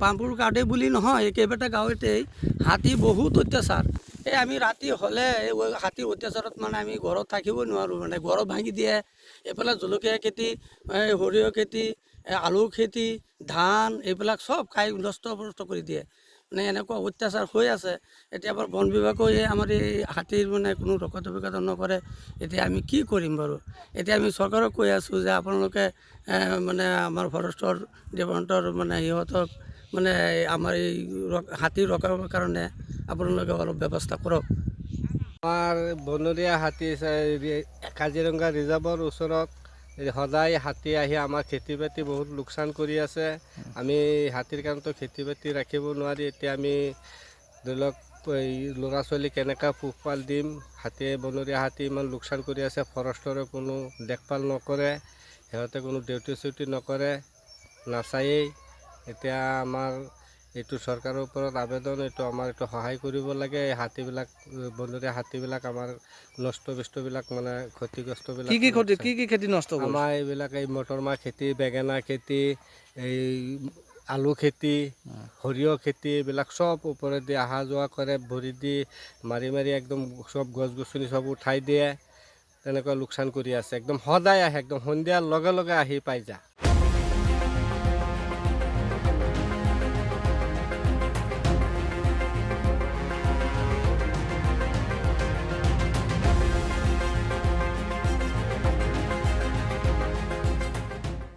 পামপুৰ গাঁৱতে বুলি নহয়, কেইবাটা গাঁৱতেই হাতী বহুত অত্যাচাৰ। এই আমি ৰাতি হ'লে হাতীৰ অত্যাচাৰত মানে আমি ঘৰত থাকিব নোৱাৰোঁ, মানে ঘৰত ভাঙি দিয়ে। এইফালে জলকীয়া খেতি, সৰিয়হ খেতি, আলু খেতি, ধান এইবিলাক চব খাই নষ্ট কৰি দিয়ে। মানে এনেকুৱা অত্যাচাৰ হৈ আছে। এতিয়া আমাৰ বন বিভাগেও আমাৰ এই হাতীৰ মানে কোনো ৰক্ষা নকৰে। এতিয়া আমি কি কৰিম বাৰু? এতিয়া আমি চৰকাৰক কৈ আছোঁ যে আপোনালোকে মানে আমাৰ ফৰেষ্টৰ ডিপাৰ্টমেণ্টৰ মানে সিহঁতক মানে আমাৰ এই হাতী ৰখাবৰ কাৰণে আপোনালোকে অলপ ব্যৱস্থা কৰক। আমাৰ বনৰীয়া হাতী কাজিৰঙা ৰিজাৰ্ভৰ ওচৰত সদায় হাতী আহি আমাৰ খেতি বাতি বহুত লোকচান কৰি আছে। আমি হাতীৰ কাৰণেতো খেতি বাতি ৰাখিব নোৱাৰি। এতিয়া আমি ধৰি লওক ল'ৰা ছোৱালী কেনেকৈ পোহপাল দিম? হাতীয়ে বনৰীয়া হাতী ইমান লোকচান কৰি আছে। ফৰেষ্টৰে কোনো দেখভাল নকৰে, সিহঁতে কোনো ডিউটি চিউটি নকৰে, নাচায়েই। এতিয়া আমাৰ এইটো চৰকাৰৰ ওপৰত আবেদন, আমাৰ সহায় কৰিব লাগে। এই হাতীবিলাক, বনৰীয়া হাতীবিলাক আমাৰ নষ্ট বস্তুবিলাক মানে ক্ষতিগ্ৰস্তবিলাক কি খেতি নষ্ট কৰিছে? আমাৰ এইবিলাক এই মটৰমাহ খেতি, বেঙেনা খেতি, এই আলু খেতি, সৰিয়হ খেতি, এইবিলাক চব ওপৰেদি অহা যোৱা কৰে, ভৰি দি মাৰি মাৰি একদম চব গছ গছনি চব উঠাই দিয়ে। তেনেকুৱা লোকচান কৰি আছে। একদম সদায় আহে, একদম সন্ধিয়াৰ লগে লগে আহি পাই যায়।